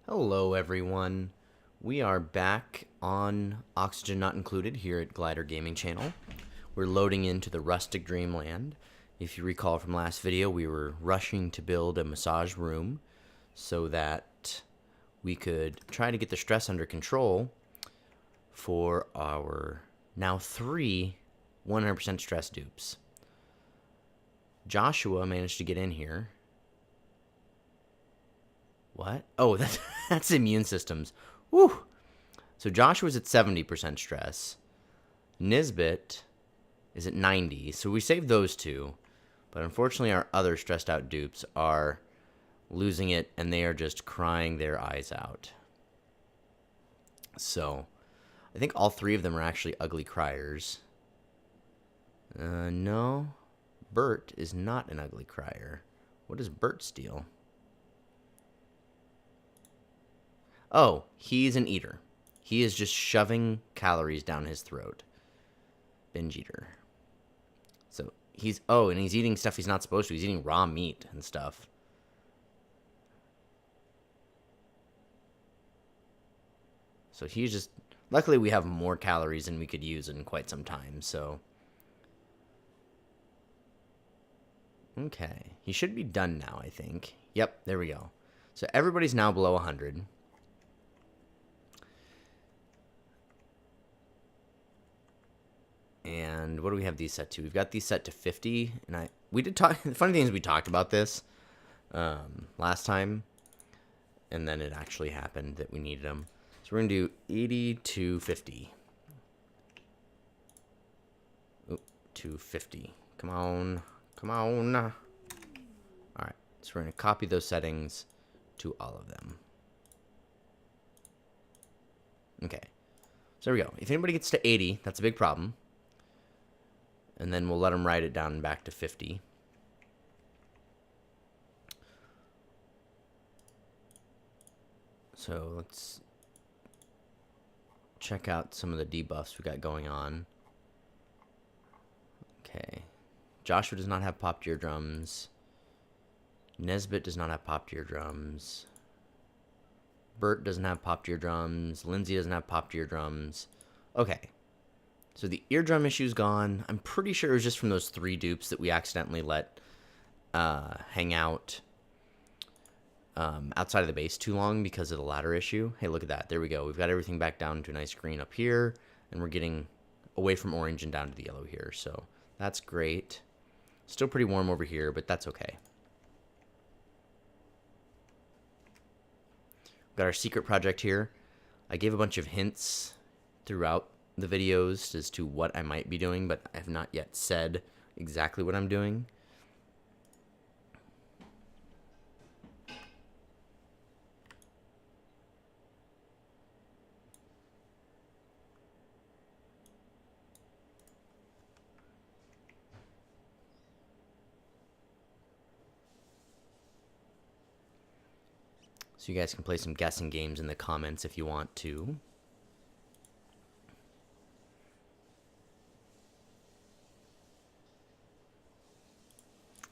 Hello everyone. We are back on Oxygen Not Included here at Glider Gaming Channel. We're loading into the Rustic Dreamland. If you recall from last video, we were rushing to build a massage room so that we could try to get the stress under control for our now 3 100% stress dupes. Joshua managed to get in here. What? Oh, that's immune systems. Woo! So Joshua's at 70% stress. Nisbet is at 90. So we saved those two. But unfortunately, our other stressed out dupes are losing it, and they are just crying their eyes out. So I think all 3 of them are actually ugly criers. No. Bert is not an ugly crier. What does Bert steal? Oh, he's an eater. He is just shoving calories down his throat. Binge eater. So he's, and he's eating stuff he's not supposed to. He's eating raw meat and stuff. So he's just, luckily we have more calories than we could use in quite some time, so. Okay, he should be done now, I think. Yep, there we go. So everybody's now below 100. And what do we have these set to? We've got these set to 50. And we did talk. The funny thing is we talked about this last time, and then it actually happened that we needed them. So we're gonna do 80 to 50. Oop, to 50. Come on, come on. All right. So we're gonna copy those settings to all of them. Okay. So there we go. If anybody gets to 80, that's a big problem. And then we'll let them write it down back to 50. So let's check out some of the debuffs we got going on. Okay. Joshua does not have popped eardrums. Nesbitt does not have popped eardrums. Bert doesn't have popped eardrums. Lindsay doesn't have popped eardrums. Okay. So the eardrum issue's gone. I'm pretty sure it was just from those 3 dupes that we accidentally let hang out outside of the base too long because of the ladder issue. Hey, look at that. There we go. We've got everything back down to a nice green up here, and we're getting away from orange and down to the yellow here. So that's great. Still pretty warm over here, but that's okay. We've got our secret project here. I gave a bunch of hints throughout the videos as to what I might be doing, but I have not yet said exactly what I'm doing. So you guys can play some guessing games in the comments if you want to.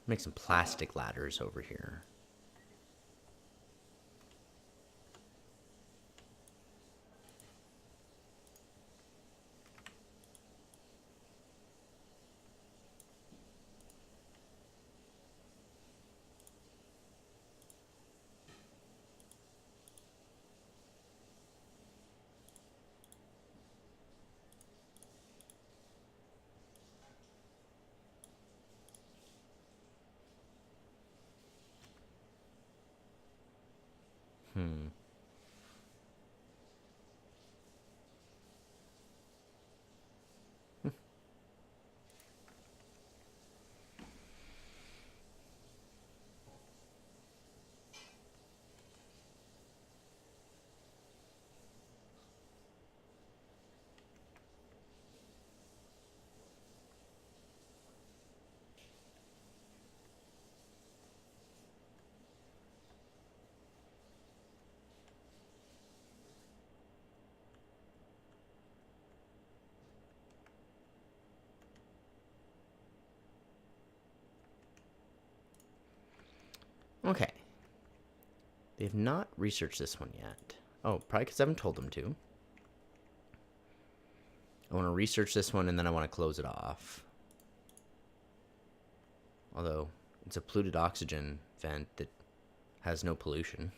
Make some plastic ladders over here. They've not researched this one yet. Oh, probably because I haven't told them to. I want to research this one, and then I want to close it off. Although, it's a polluted oxygen vent that has no pollution.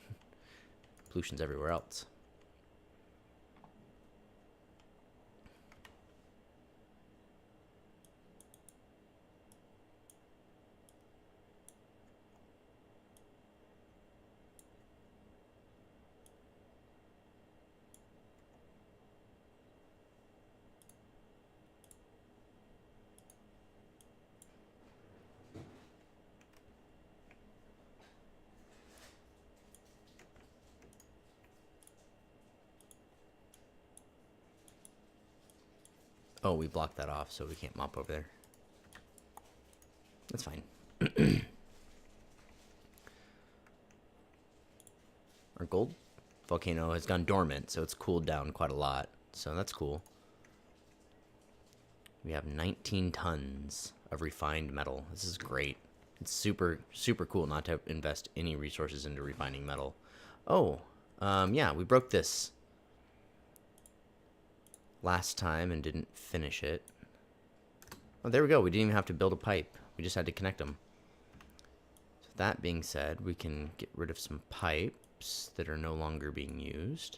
Pollution's everywhere else. Oh, we blocked that off, so we can't mop over there. That's fine. Our gold volcano has gone dormant, so it's cooled down quite a lot. So that's cool. We have 19 tons of refined metal. This is great. It's super, super cool not to invest any resources into refining metal. Oh, yeah, we broke this last time and didn't finish it. Oh, there we go. We didn't even have to build a pipe. We just had to connect them. So that being said, we can get rid of some pipes that are no longer being used.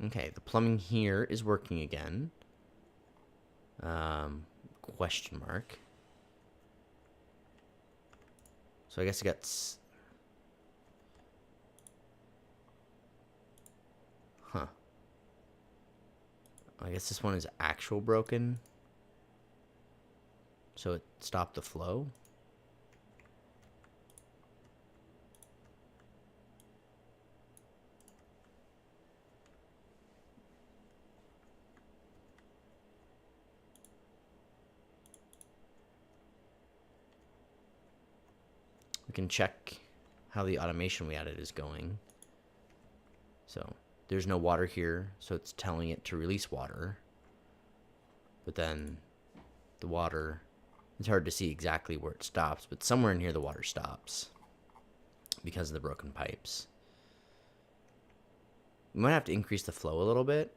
Okay, the plumbing here is working again. Question mark. So I guess I got... Huh. I guess this one is actual broken. So it stopped the flow. We can check how the automation we added is going. So there's no water here, so it's telling it to release water. But then the water, it's hard to see exactly where it stops, but somewhere in here the water stops because of the broken pipes. We might have to increase the flow a little bit.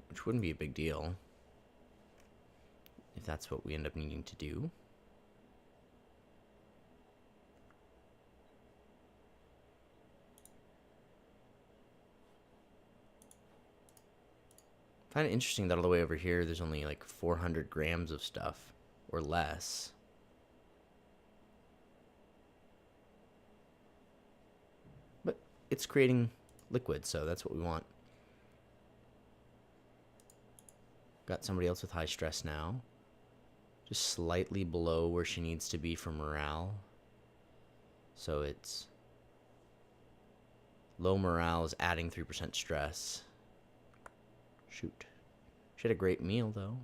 Which wouldn't be a big deal if that's what we end up needing to do. I find it interesting that all the way over here there's only like 400 grams of stuff or less. But it's creating liquid, so that's what we want. Got somebody else with high stress now. Just slightly below where she needs to be for morale. So it's low morale is adding 3% stress. Shoot. She had a great meal, though.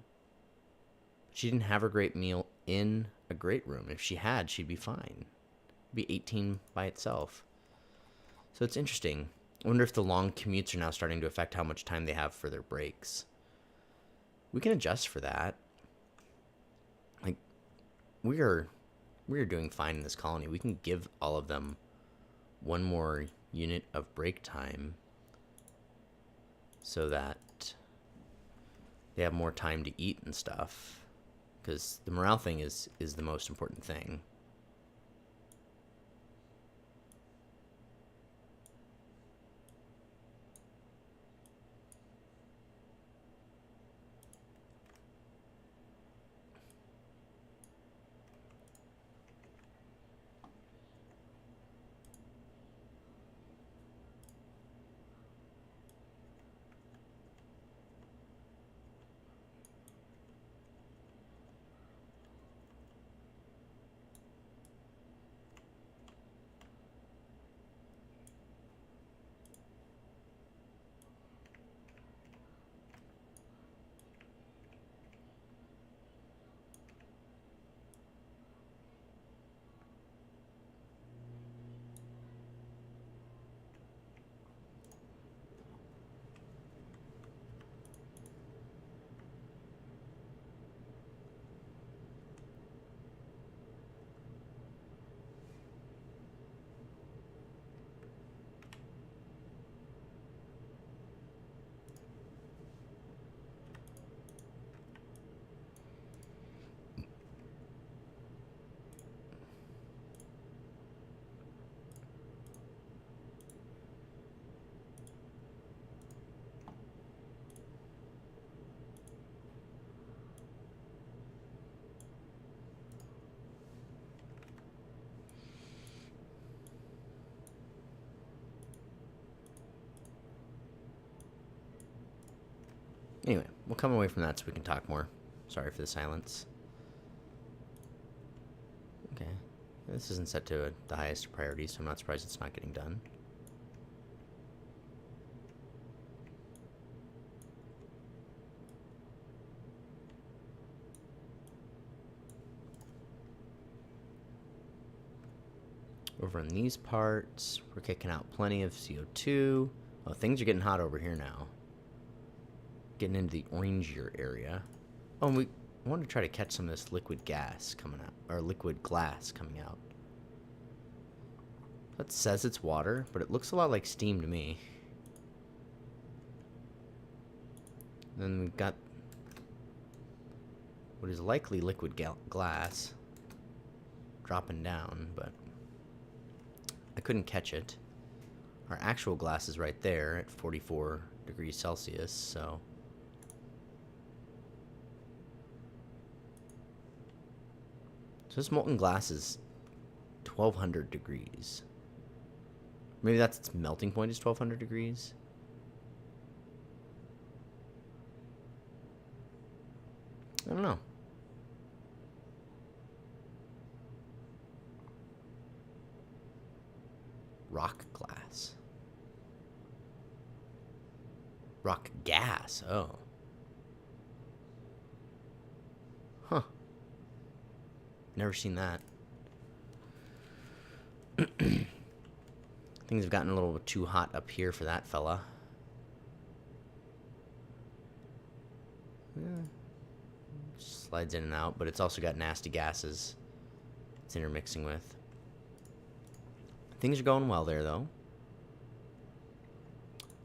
She didn't have her great meal in a great room. If she had, she'd be fine. It'd be 18 by itself. So it's interesting. I wonder if the long commutes are now starting to affect how much time they have for their breaks. We can adjust for that. Like, we are doing fine in this colony. We can give all of them one more unit of break time so that they have more time to eat and stuff. Because the morale thing is the most important thing. we'll come away from that so we can talk more. Sorry for the silence. Okay. This isn't set to the highest priority, so I'm not surprised it's not getting done. Over on these parts, we're kicking out plenty of CO2. Oh, things are getting hot over here now. Getting into the orangier area. Oh, and we want to try to catch some of this liquid gas coming out, or liquid glass coming out. That says it's water, but it looks a lot like steam to me. Then we've got what is likely liquid glass dropping down, but I couldn't catch it. Our actual glass is right there at 44 degrees Celsius, so this molten glass is 1200 degrees. Maybe that's its melting point is 1200 degrees. I don't know. Rock glass. Rock gas. Oh. Huh. Never seen that. Things have gotten a little too hot up here for that fella. Yeah. Slides in and out, but it's also got nasty gases it's intermixing with. Things are going well there, though.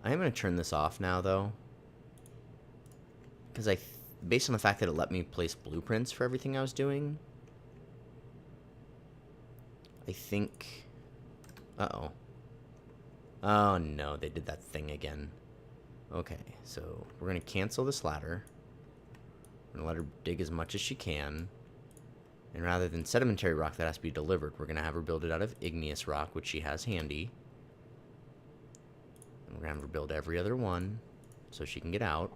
I am going to turn this off now, though. Because based on the fact that it let me place blueprints for everything I was doing, I think... Uh-oh. Oh, no, they did that thing again. Okay, so we're going to cancel this ladder. We're going to let her dig as much as she can. And rather than sedimentary rock that has to be delivered, we're going to have her build it out of igneous rock, which she has handy. And we're going to have her build every other one so she can get out.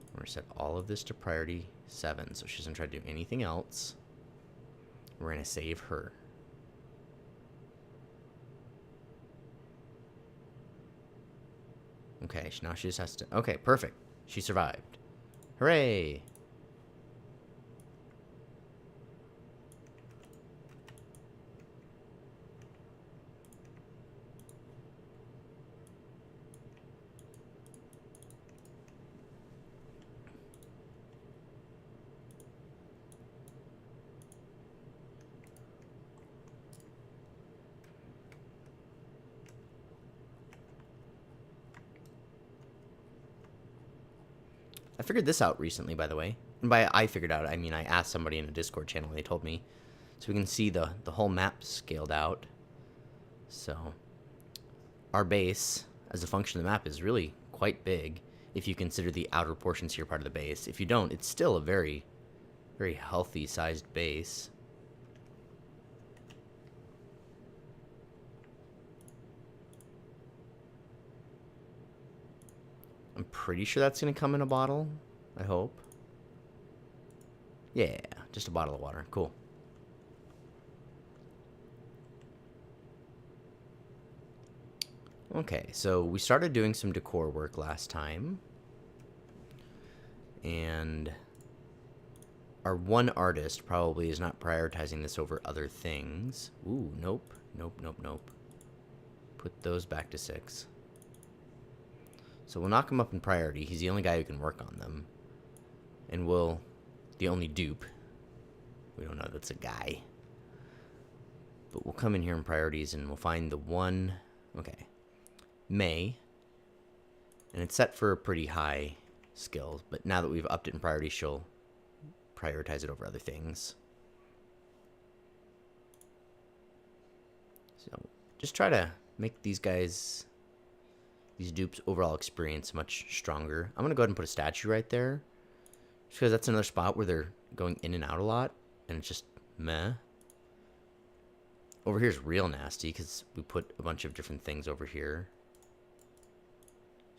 We're going to set all of this to priority 7 so she doesn't try to do anything else. We're going to save her. Okay, now she just has to... Okay, perfect. She survived. Hooray! I figured this out recently, by the way. And by I figured out, I mean I asked somebody in a Discord channel and they told me. So we can see the whole map scaled out. So our base, as a function of the map, is really quite big if you consider the outer portions here part of the base. If you don't, it's still a very, very healthy sized base. I'm pretty sure that's going to come in a bottle. I hope. Yeah, just a bottle of water. Cool. Okay, so we started doing some decor work last time. And our one artist probably is not prioritizing this over other things. Ooh, nope. Nope, nope, nope. Put those back to 6. So we'll knock him up in priority. He's the only guy who can work on them. And we'll... The only dupe. We don't know that's a guy. But we'll come in here in priorities and we'll find the one... Okay. May. And it's set for a pretty high skill. But now that we've upped it in priority, she'll prioritize it over other things. So just try to make these guys... These dupes' overall experience much stronger. I'm going to go ahead and put a statue right there. Just because that's another spot where they're going in and out a lot. And it's just meh. Over here is real nasty because we put a bunch of different things over here.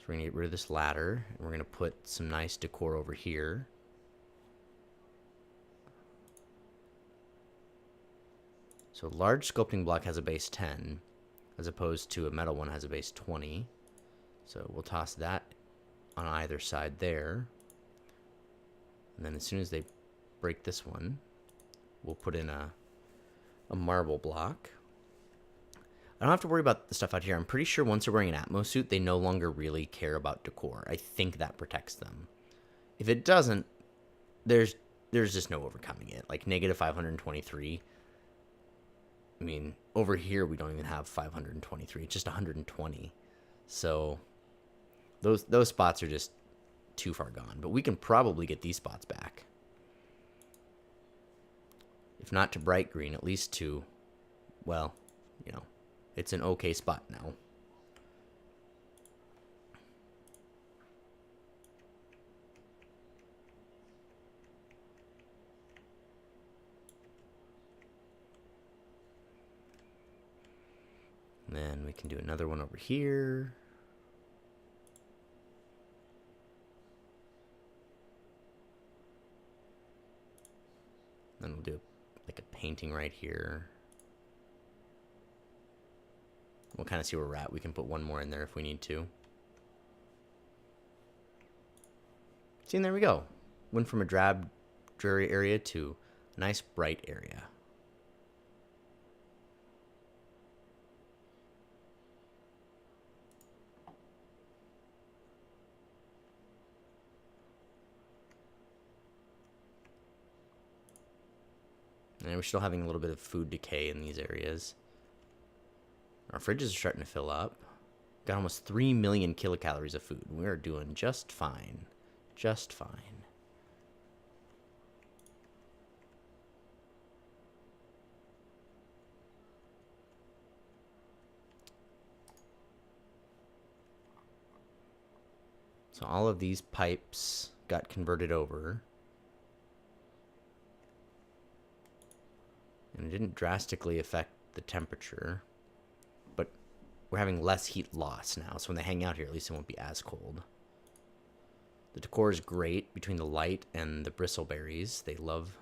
So we're going to get rid of this ladder, and we're going to put some nice decor over here. So a large sculpting block has a base 10, as opposed to a metal one has a base 20. So we'll toss that on either side there. And then as soon as they break this one, we'll put in a marble block. I don't have to worry about the stuff out here. I'm pretty sure once they're wearing an Atmos suit, they no longer really care about decor. I think that protects them. If it doesn't, there's just no overcoming it. Like negative 523. I mean, over here we don't even have 523. It's just 120. So those spots are just too far gone. But we can probably get these spots back. If not to bright green, at least to, well, you know, it's an okay spot now. And then we can do another one over here. Then we'll do like a painting right here. We'll kind of see where we're at. We can put one more in there if we need to. See, and there we go. Went from a drab, dreary area to a nice, bright area. And we're still having a little bit of food decay in these areas. Our fridges are starting to fill up. Got almost 3 million kilocalories of food. We're doing just fine. Just fine. So all of these pipes got converted over. And it didn't drastically affect the temperature. But we're having less heat loss now. So when they hang out here, at least it won't be as cold. The decor is great between the light and the bristleberries. They love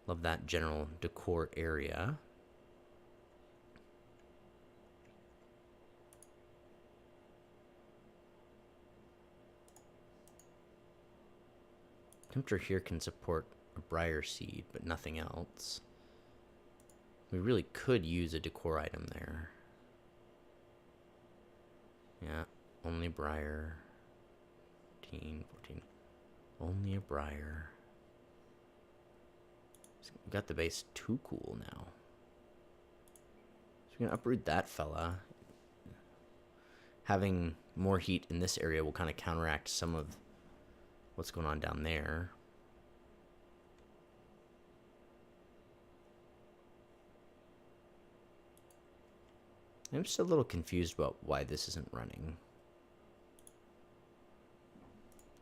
that general decor area. Temperature here can support a briar seed, but nothing else. We really could use a decor item there. Yeah, only briar. 14. Only a briar. We got the base too cool now. So we're going to uproot that fella. Having more heat in this area will kind of counteract some of what's going on down there. I'm just a little confused about why this isn't running.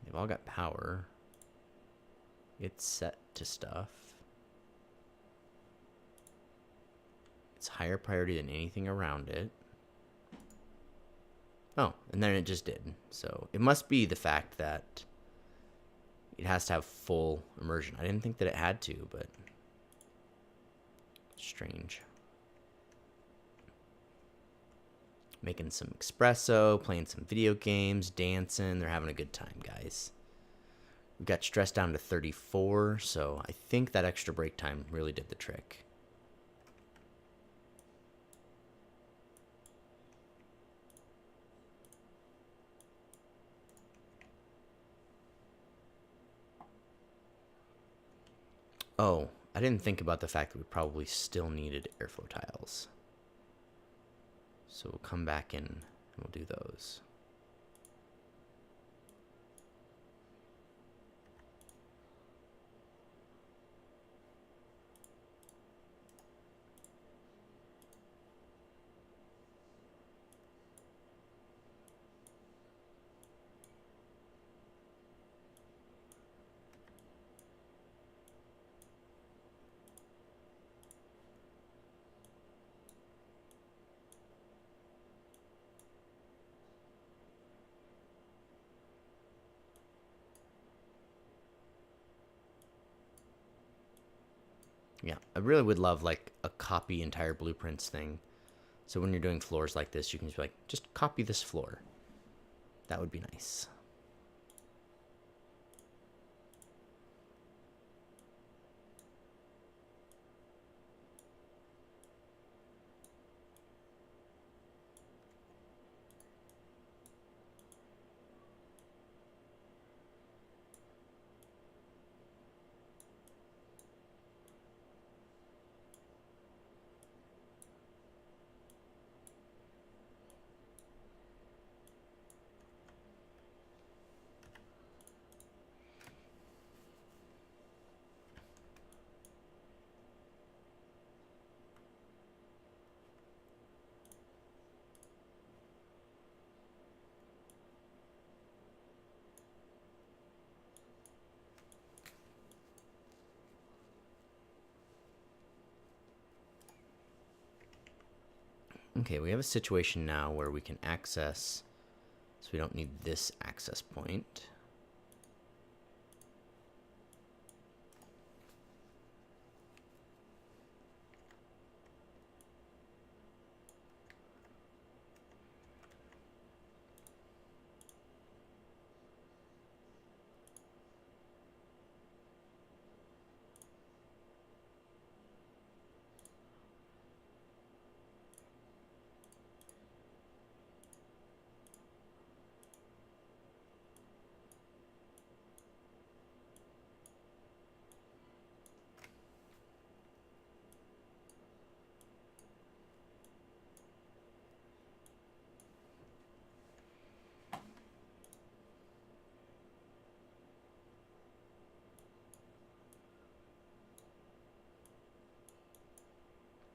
They've all got power. It's set to stuff. It's higher priority than anything around it. Oh, and then it just did. So it must be the fact that it has to have full immersion. I didn't think that it had to, but strange. Making some espresso, playing some video games, dancing. They're having a good time, guys. We got stress down to 34, so I think that extra break time really did the trick. Oh, I didn't think about the fact that we probably still needed airflow tiles. So we'll come back in and we'll do those. Yeah, I really would love like a copy entire blueprints thing. So when you're doing floors like this, you can just be like, just copy this floor. That would be nice. Okay, we have a situation now where we can access, so we don't need this access point.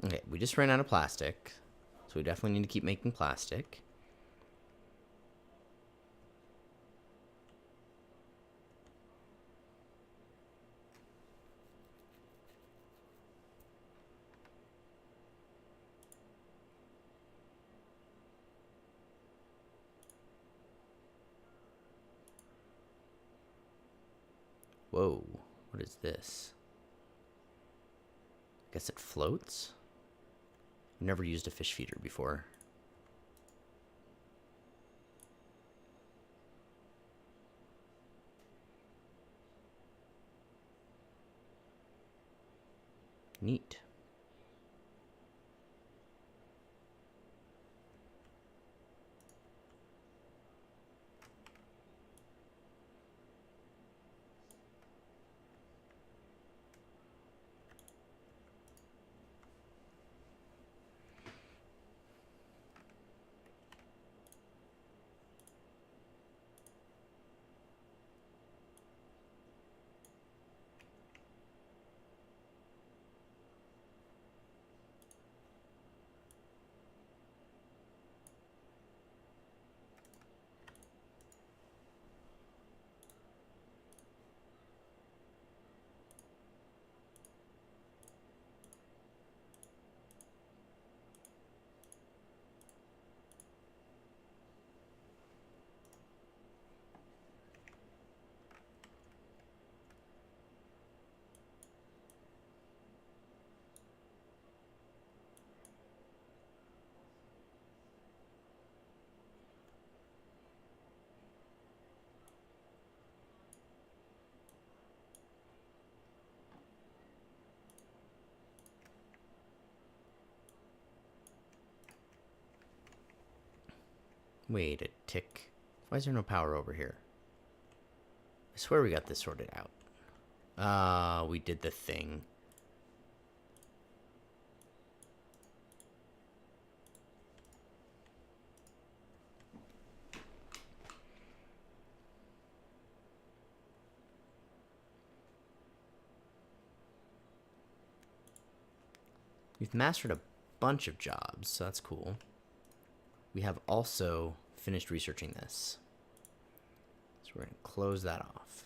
Okay, we just ran out of plastic, so we definitely need to keep making plastic. Whoa, what is this? I guess it floats? I've never used a fish feeder before. Neat. Wait a tick. Why is there no power over here? I swear we got this sorted out. Ah, we did the thing. We've mastered a bunch of jobs, so that's cool. We have also finished researching this. So we're going to close that off.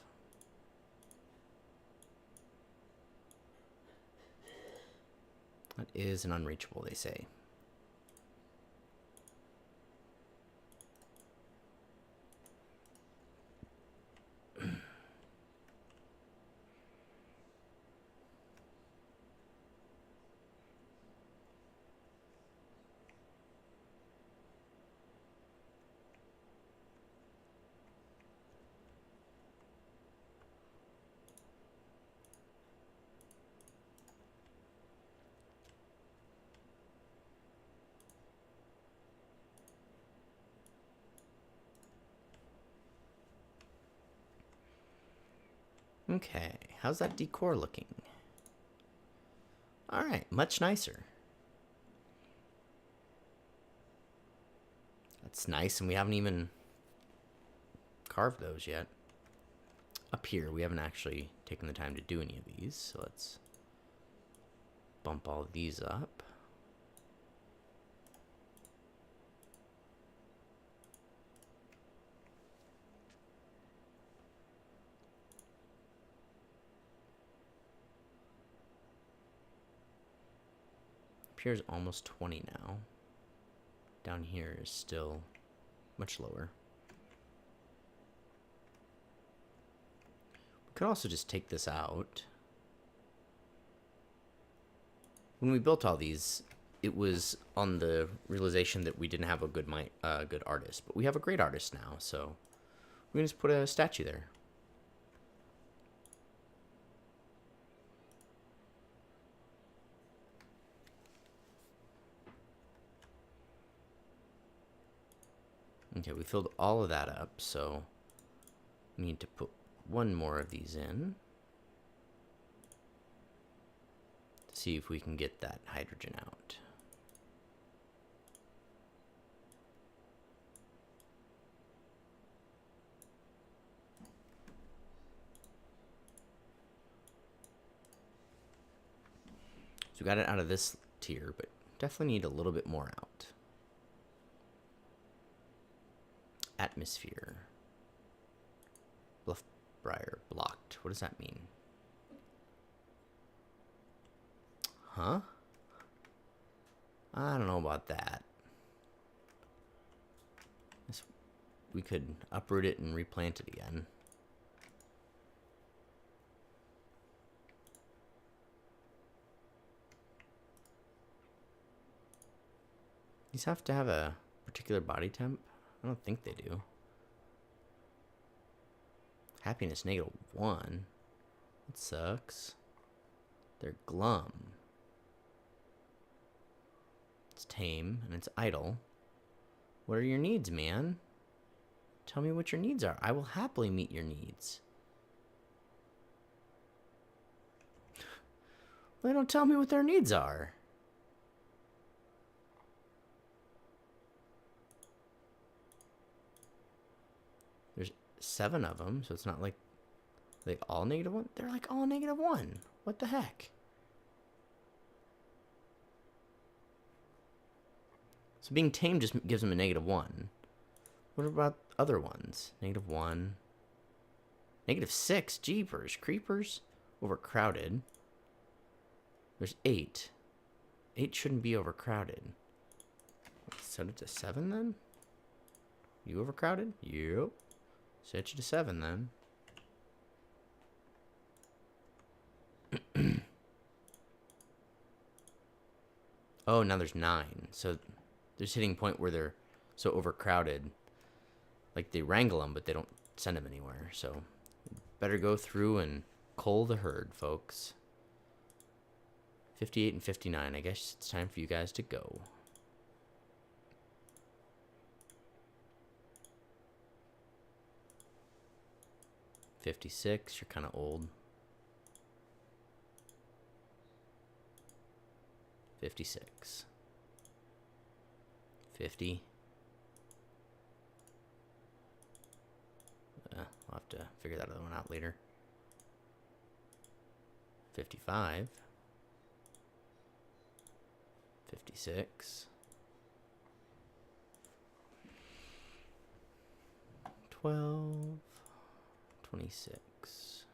That is an unreachable, they say. Okay, how's that decor looking? Alright, much nicer. That's nice, and we haven't even carved those yet. Up here, we haven't actually taken the time to do any of these, so let's bump all of these up. Up here's almost 20 now. Down here is still much lower. We could also just take this out. When we built all these, it was on the realization that we didn't have a good good artist, but we have a great artist now, so we can just put a statue there. Okay, we filled all of that up, so we need to put one more of these in to see if we can get that hydrogen out. So we got it out of this tier, but definitely need a little bit more out. Atmosphere. Bluffbriar blocked. What does that mean? Huh? I don't know about that. We could uproot it and replant it again. These have to have a particular body temp? I don't think they do. Happiness -1. That sucks. They're glum. It's tame and it's idle. What are your needs, man? Tell me what your needs are. I will happily meet your needs. Well, they don't tell me what their needs are. There's 7 of them, so it's not like they all -1. They're like all -1. What the heck? So being tame just gives them a -1. What about other ones? -1. -6. Jeepers. Creepers. Overcrowded. There's 8. 8 shouldn't be overcrowded. Let's set it to 7 then? You overcrowded? Yep. Set you to 7 then. Oh, now there's 9. So there's hitting a point where they're so overcrowded. Like they wrangle them, but they don't send them anywhere. So better go through and cull the herd, folks. 58 and 59. I guess it's time for you guys to go. $56, you're kind of old. 56. 50. I'll have to figure that other one out later. 55. 56. 12. 26.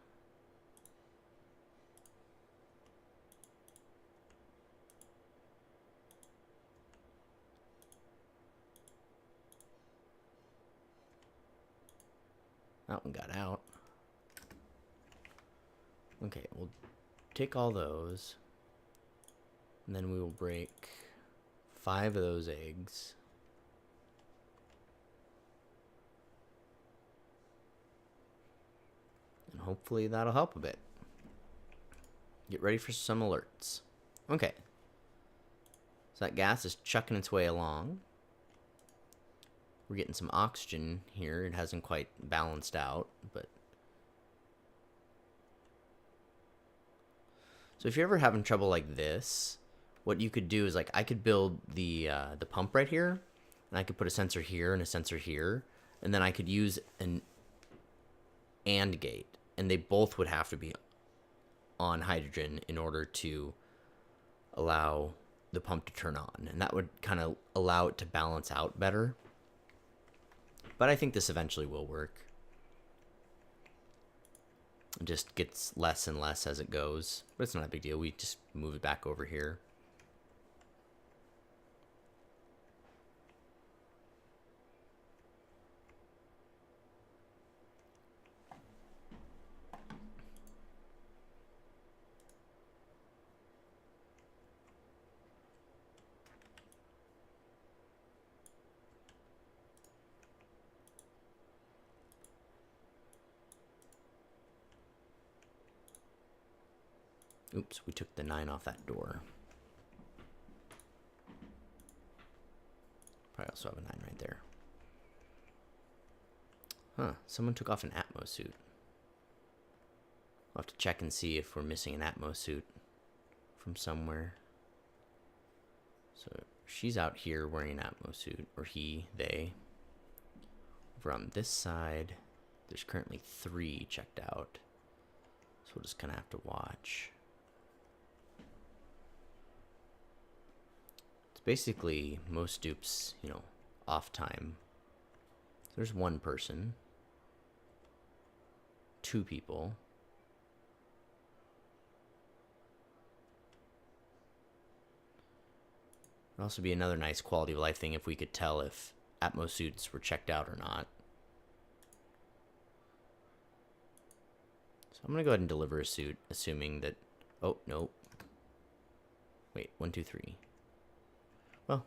That one got out. Okay, we'll take all those. And then we will break 5 of those eggs. And hopefully that'll help a bit. Get ready for some alerts. Okay. So that gas is chucking its way along. We're getting some oxygen here. It hasn't quite balanced out, but So if you're ever having trouble like this, what you could do is like I could build the pump right here, and I could put a sensor here and a sensor here, and then I could use an AND gate, and they both would have to be on hydrogen in order to allow the pump to turn on, and that would kind of allow it to balance out better. But I think this eventually will work. It just gets less and less as it goes, but it's not a big deal. We just move it back over here. Oops, we took the 9 off that door. Probably also have a 9 right there. Huh, someone took off an Atmo suit. I'll have to check and see if we're missing an Atmo suit from somewhere. So she's out here wearing an Atmo suit, or he, they. Over on this side, there's currently 3 checked out. So we'll just kind of have to watch. Basically most dupes, you know, off time. So there's 1 person, 2 people. It'd also be another nice quality of life thing if we could tell if Atmo suits were checked out or not. So I'm gonna go ahead and deliver a suit, assuming that, oh, nope. Wait, 1, 2, 3. Well,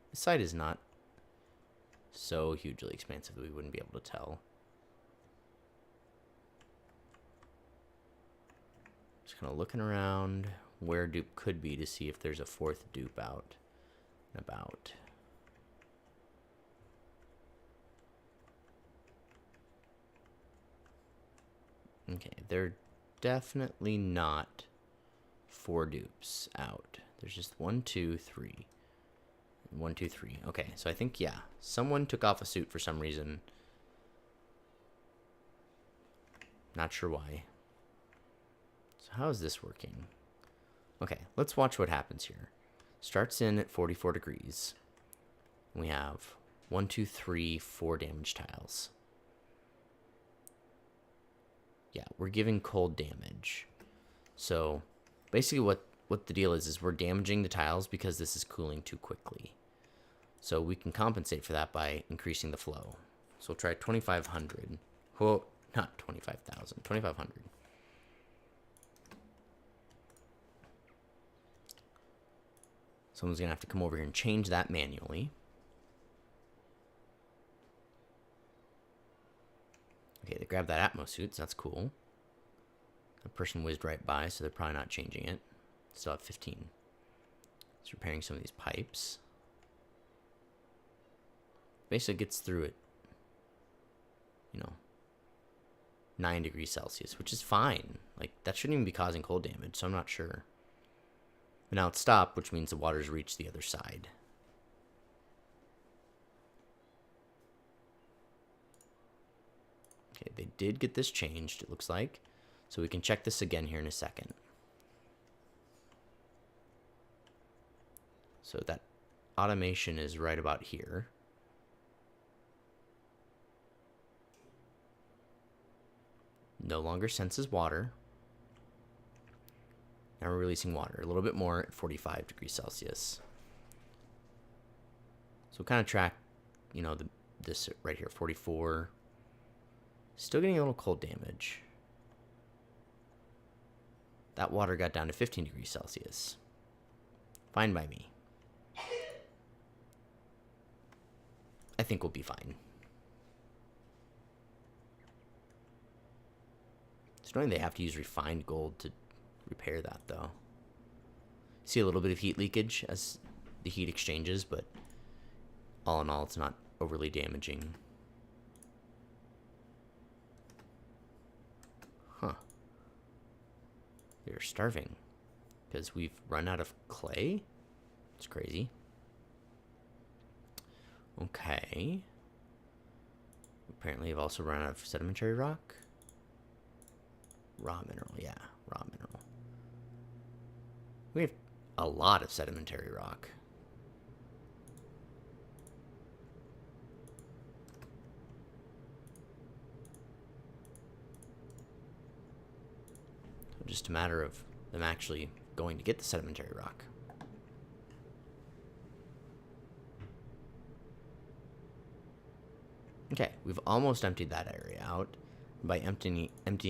the site is not so hugely expansive that we wouldn't be able to tell. Just kind of looking around where dupe could be to see if there's a 4th dupe out and about. Okay, they're definitely not 4 dupes out. There's just 1, 2, 3. 1, 2, 3. Okay, so I think, yeah, someone took off a suit for some reason. Not sure why. So how is this working? Okay, let's watch what happens here. Starts in at 44 degrees. We have 1, 2, 3, 4 damage tiles. Yeah, we're giving cold damage. So basically what the deal is we're damaging the tiles because this is cooling too quickly. So we can compensate for that by increasing the flow. So we'll try 2,500. Oh, not 25,000, 2,500. Someone's going to have to come over here and change that manually. Okay, they grabbed that Atmo suit, so that's cool. The person whizzed right by, so they're probably not changing it. Still have 15. It's repairing some of these pipes. Basically gets through it, you know, 9 degrees Celsius, which is fine. Like, that shouldn't even be causing cold damage, so I'm not sure. But now it's stopped, which means the water's reached the other side. Okay, they did get this changed, it looks like. So we can check this again here in a second. So that automation is right about here. No longer senses water. Now we're releasing water a little bit more at 45 degrees Celsius. So kind of track, you know, this right here, 44. Still getting a little cold damage. That water got down to 15 degrees Celsius. Fine by me. I think we'll be fine. It's annoying they have to use refined gold to repair that, though. See a little bit of heat leakage as the heat exchanges, but all in all, it's not overly damaging. Huh. They're starving. because we've run out of clay. It's crazy. Okay. Apparently, I've also run out of sedimentary rock. Raw mineral, yeah, raw mineral. We have a lot of sedimentary rock. Just a matter of them actually going to get the sedimentary rock. Okay, we've almost emptied that area out. By emptying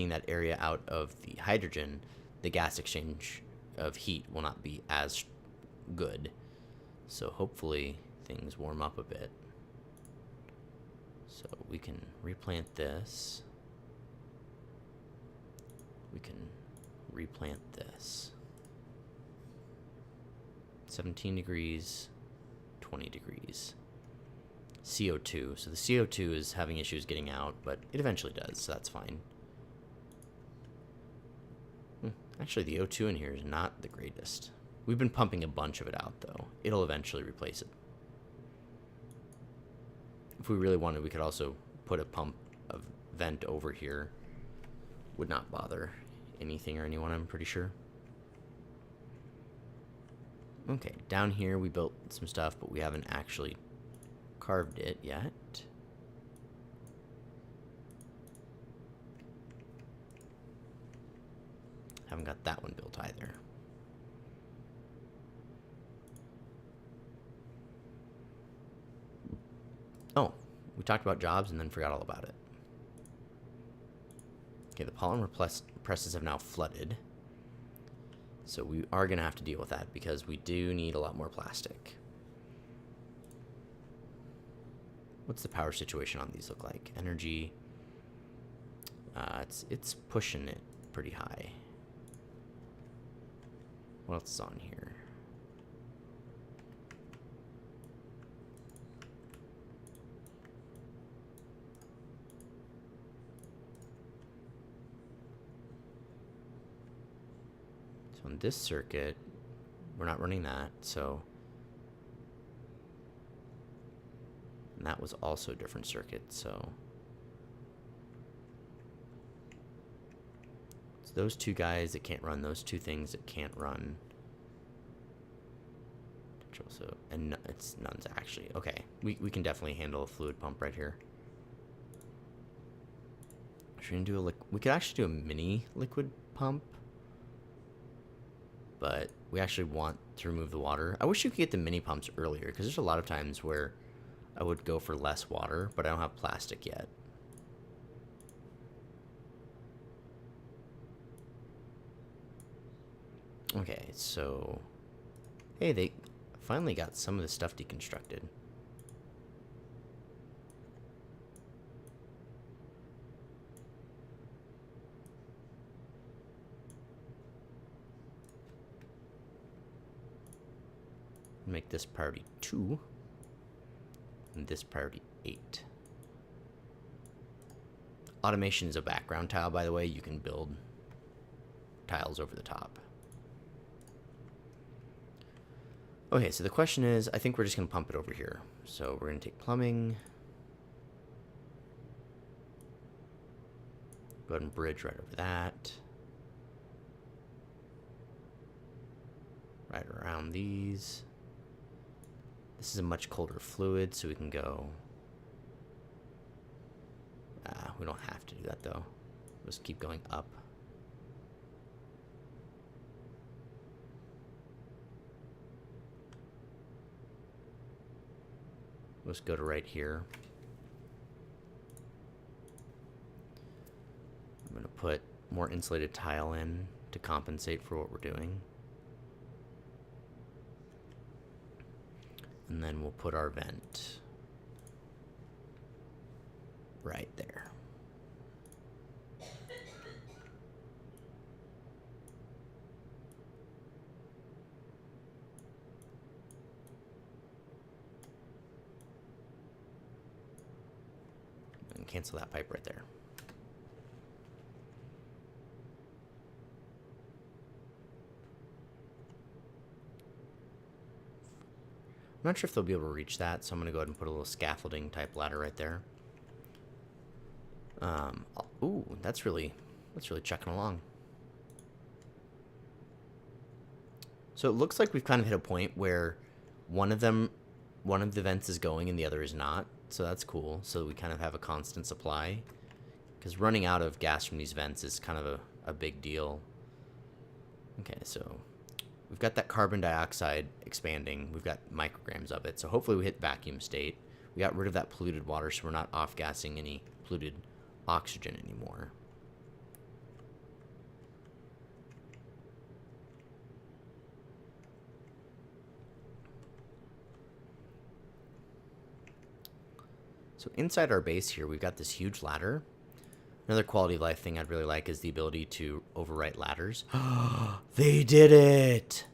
that area out of the hydrogen, the gas exchange of heat will not be as good. So hopefully things warm up a bit. So we can replant this. We can replant this. 17 degrees, 20 degrees. CO2. So the CO2 is having issues getting out, but it eventually does, so that's fine. Actually, the O2 in here is not the greatest. We've been pumping a bunch of it out, though. It'll eventually replace it. If we really wanted, we could also put a vent over here. Would not bother anything or anyone, I'm pretty sure. Okay, down here we built some stuff, but we haven't actually carved it yet. Haven't got that one built either. Oh, we talked about jobs and then forgot all about it. Okay, the polymer presses have now flooded. So we are going to have to deal with that because we do need a lot more plastic. What's the power situation on these look like? Energy, it's pushing it pretty high. What else is on here? So on this circuit, we're not running that, so. And that was also a different circuit, so. It's those two guys that can't run, those two things that can't run. So, and it's none's actually. Okay, we can definitely handle a fluid pump right here. Should we do we could actually do a mini liquid pump. But we actually want to remove the water. I wish you could get the mini pumps earlier, because there's a lot of times where I would go for less water, but I don't have plastic yet. Okay, so. Hey, they finally got some of the stuff deconstructed. Make this priority 2 and this priority 8. Automation is a background tile, by the way. You can build tiles over the top. Okay, so the question is, I think we're just going to pump it over here. So we're going to take plumbing. Go ahead and bridge right over that. Right around these. This is a much colder fluid, so we can go. We don't have to do that, though. Just keep going up. Let's go to right here. I'm going to put more insulated tile in to compensate for what we're doing. And then we'll put our vent right there. And cancel that pipe right there. not sure if they'll be able to reach that, so I'm going to go ahead and put a little scaffolding type ladder right there. Ooh, that's really chucking along. So it looks like we've kind of hit a point where one of the vents is going and the other is not. So that's cool. So we kind of have a constant supply. Because running out of gas from these vents is kind of a big deal. Okay, so we've got that carbon dioxide expanding. We've got micrograms of it. So hopefully we hit vacuum state. We got rid of that polluted water, so we're not off-gassing any polluted oxygen anymore. So inside our base here, we've got this huge ladder. Another quality of life thing I'd really like is the ability to overwrite ladders. They did it!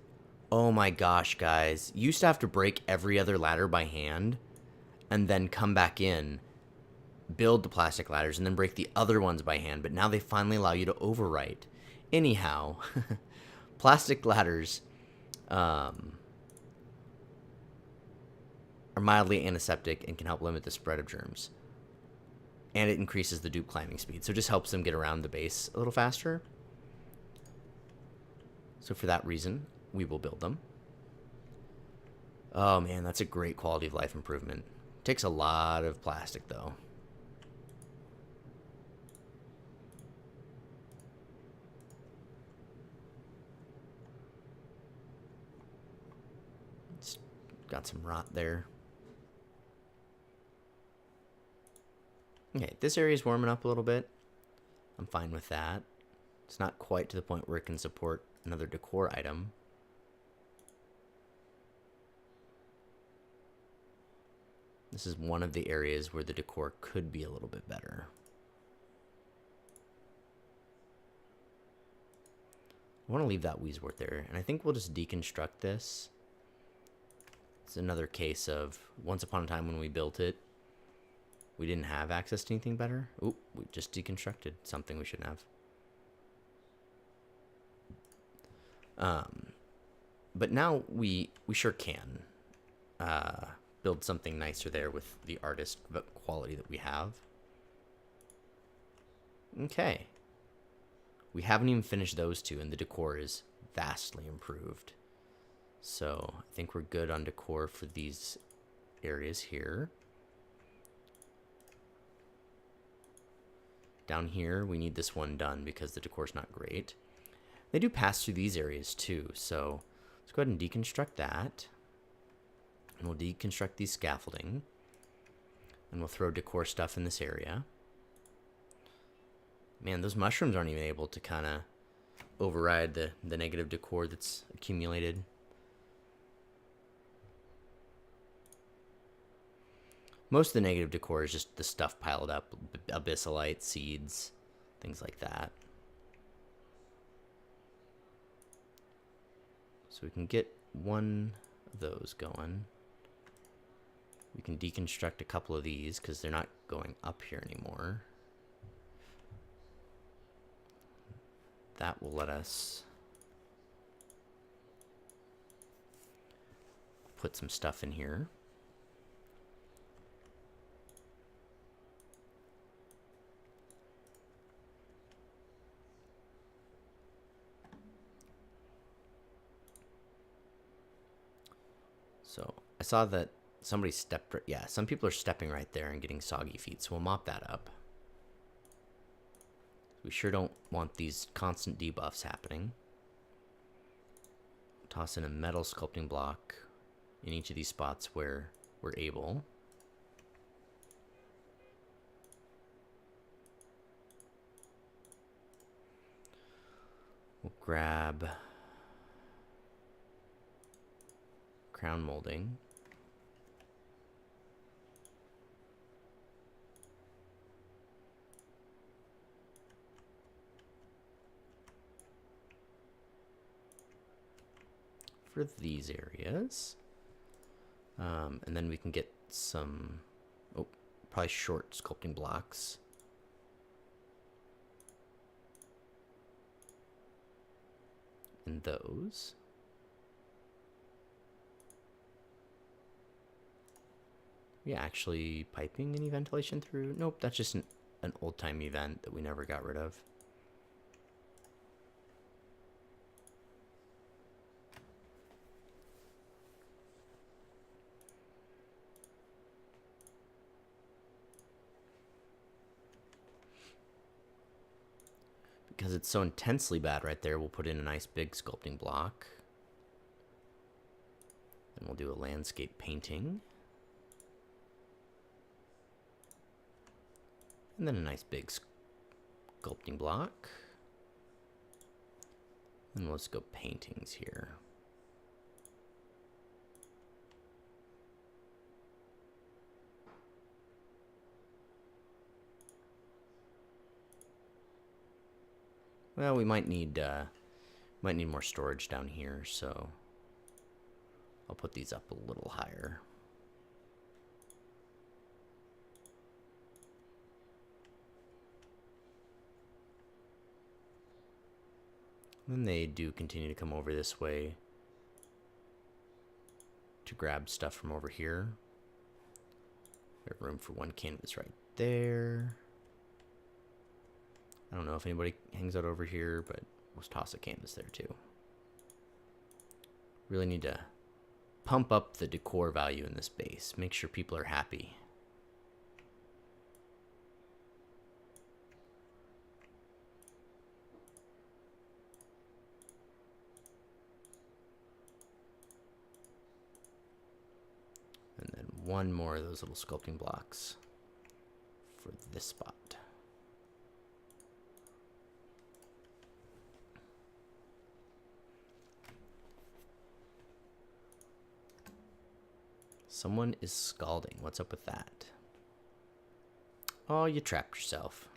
Oh my gosh, guys. You used to have to break every other ladder by hand and then come back in, build the plastic ladders, and then break the other ones by hand. But now they finally allow you to overwrite. Anyhow, plastic ladders are mildly antiseptic and can help limit the spread of germs. And it increases the dupe climbing speed, so it just helps them get around the base a little faster. So for that reason, we will build them. Oh man, that's a great quality of life improvement. Takes a lot of plastic though. It's got some rot there. Okay, this area is warming up a little bit. I'm fine with that. It's not quite to the point where it can support another decor item. This is one of the areas where the decor could be a little bit better. I want to leave that Weeswort there, and I think we'll just deconstruct this. It's another case of once upon a time when we built it, we didn't have access to anything better. Oop, we just deconstructed something we shouldn't have. But now we sure can build something nicer there with the artist quality that we have. Okay. We haven't even finished those two, and the decor is vastly improved. So I think we're good on decor for these areas here. Down here, we need this one done because the decor's not great. They do pass through these areas too, so let's go ahead and deconstruct that. And we'll deconstruct these scaffolding. And we'll throw decor stuff in this area. Man, those mushrooms aren't even able to kind of override the negative decor that's accumulated. Most of the negative decor is just the stuff piled up, abyssalite, seeds, things like that. So we can get one of those going. We can deconstruct a couple of these because they're not going up here anymore. That will let us put some stuff in here. So I saw that somebody stepped, yeah, some people are stepping right there and getting soggy feet, so we'll mop that up. We sure don't want these constant debuffs happening. Toss in a metal sculpting block in each of these spots where we're able. We'll grab crown molding. For these areas. And then we can get some, probably short sculpting blocks. And those. we actually piping any ventilation through? Nope, that's just an old-time event that we never got rid of. Because it's so intensely bad right there, we'll put in a nice big sculpting block. And we'll do a landscape painting. And then a nice big sculpting block. And let's go paintings here. Well, we might need more storage down here, so I'll put these up a little higher. Then they do continue to come over this way to grab stuff from over here. We have room for one canvas right there. I don't know if anybody hangs out over here, but we'll toss a canvas there too. Really need to pump up the decor value in this base. Make sure people are happy. And then one more of those little sculpting blocks for this spot. Someone is scalding. What's up with that? Oh, you trapped yourself.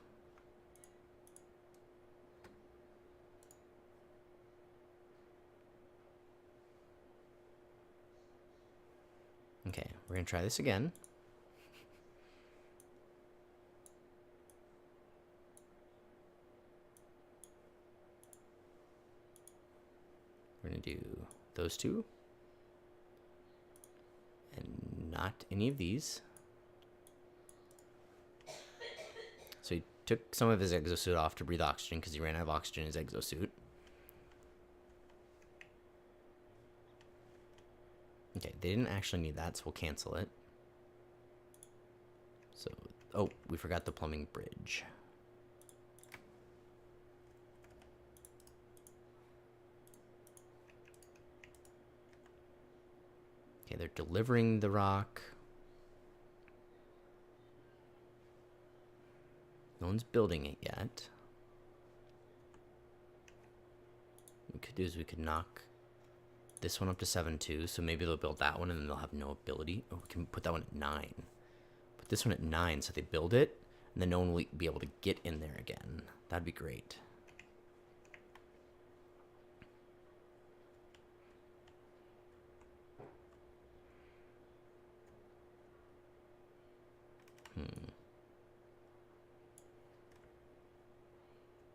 Okay, we're gonna try this again. We're gonna do those two. And not any of these. So he took some of his exosuit off to breathe oxygen because he ran out of oxygen in his exosuit. Okay, they didn't actually need that, so we'll cancel it. So, oh, we forgot the plumbing bridge. Okay, they're delivering the rock. No one's building it yet. What we could do is we could knock this one up to 7-2, so maybe they'll build that one and then they'll have no ability. Oh, we can put that one at 9. Put this one at 9 so they build it, and then no one will be able to get in there again. That'd be great.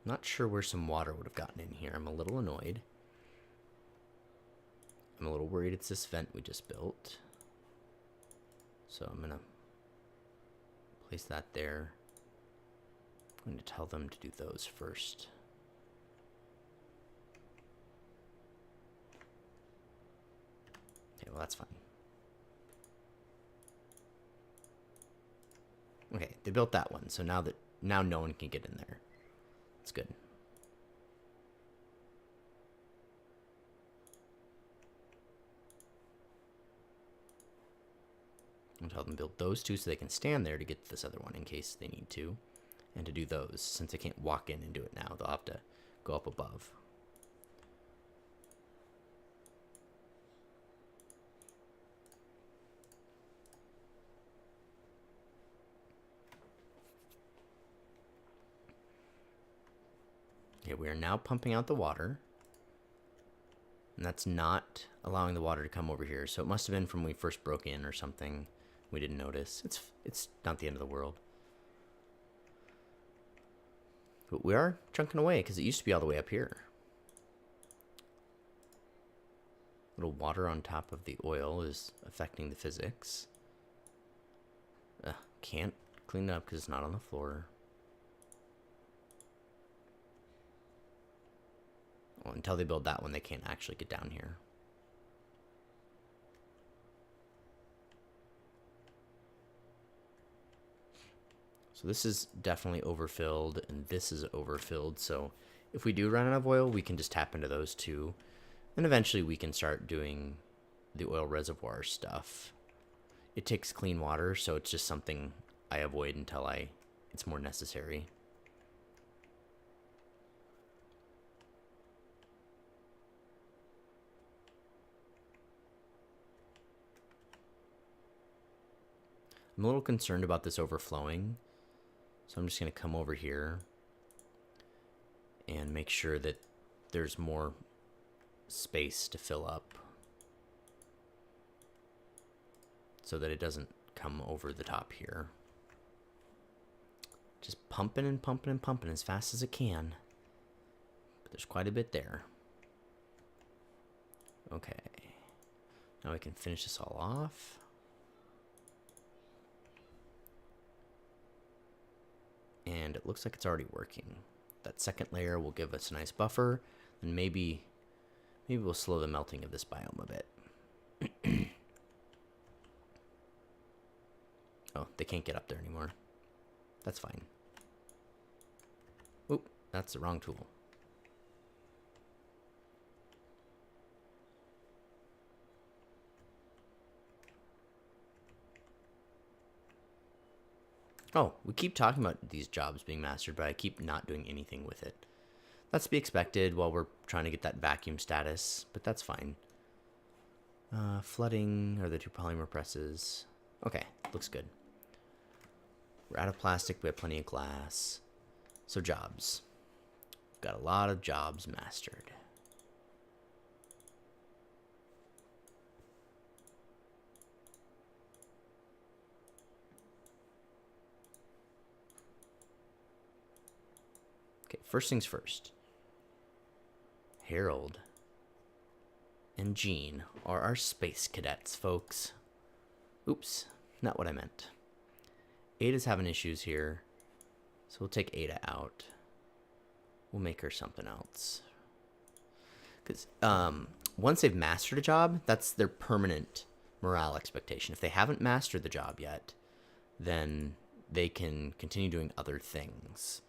Not sure where some water would have gotten in here. I'm a little annoyed. I'm a little worried it's this vent we just built. So I'm gonna place that there. I'm going to tell them to do those first. Okay, well that's fine. Okay, they built that one, so now no one can get in there. That's good. I'll tell them to build those two so they can stand there to get to this other one in case they need to. And to do those, since they can't walk in and do it now, they'll have to go up above. Okay, we are now pumping out the water. And that's not allowing the water to come over here. So it must have been from when we first broke in or something. We didn't notice. It's not the end of the world. But we are chunking away because it used to be all the way up here. Little water on top of the oil is affecting the physics. can't clean it up because it's not on the floor. Well, until they build that one, they can't actually get down here. So this is definitely overfilled, and this is overfilled. So if we do run out of oil, we can just tap into those two. And eventually we can start doing the oil reservoir stuff. It takes clean water, so it's just something I avoid until it's more necessary. I'm a little concerned about this overflowing, so I'm just going to come over here and make sure that there's more space to fill up so that it doesn't come over the top here. Just pumping and pumping and pumping as fast as it can. But there's quite a bit there. Okay. Now we can finish this all off. And it looks like it's already working. That second layer will give us a nice buffer, and maybe we'll slow the melting of this biome a bit. Oh, they can't get up there anymore. That's fine. Oop, that's the wrong tool. Oh, we keep talking about these jobs being mastered, but I keep not doing anything with it. That's to be expected while we're trying to get that vacuum status, but that's fine. Flooding are the two polymer presses. Okay, looks good. We're out of plastic, we have plenty of glass. So jobs. We've got a lot of jobs mastered. Okay, first things first. Harold and Jean are our space cadets, folks. Oops, not what I meant. Ada's having issues here, so we'll take Ada out. We'll make her something else. Because once they've mastered a job, that's their permanent morale expectation. If they haven't mastered the job yet, then they can continue doing other things.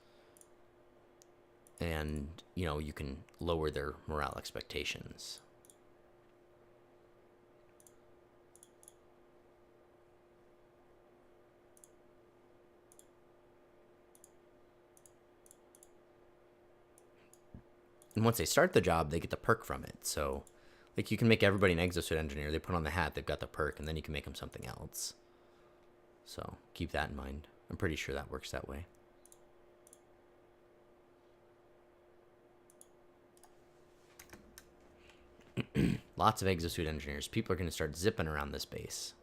And, you know, you can lower their morale expectations. And once they start the job, they get the perk from it. So, like, you can make everybody an exosuit engineer. They put on the hat, they've got the perk, and then you can make them something else. So, keep that in mind. I'm pretty sure that works that way. Lots of exosuit engineers. People are going to start zipping around this base.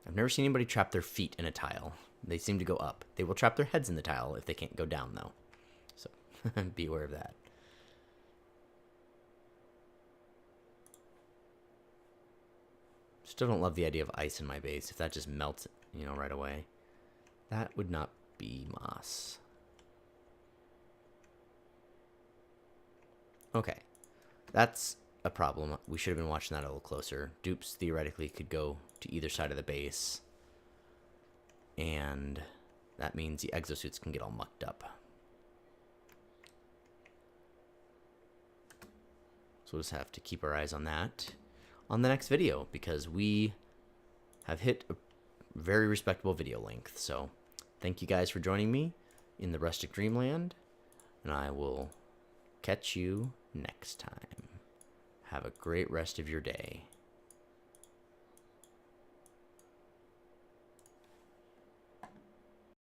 I've never seen anybody trap their feet in a tile. They seem to go up. They will trap their heads in the tile if they can't go down, though. So, be aware of that. Still don't love the idea of ice in my base. If that just melts, you know, right away. That would not be moss. Okay. That's a problem. We should have been watching that a little closer. Dupes theoretically could go to either side of the base. And that means the exosuits can get all mucked up. So we'll just have to keep our eyes on that on the next video, because we have hit a very respectable video length. So thank you guys for joining me in the Rustic Dreamland, and I will catch you next time. Have a great rest of your day.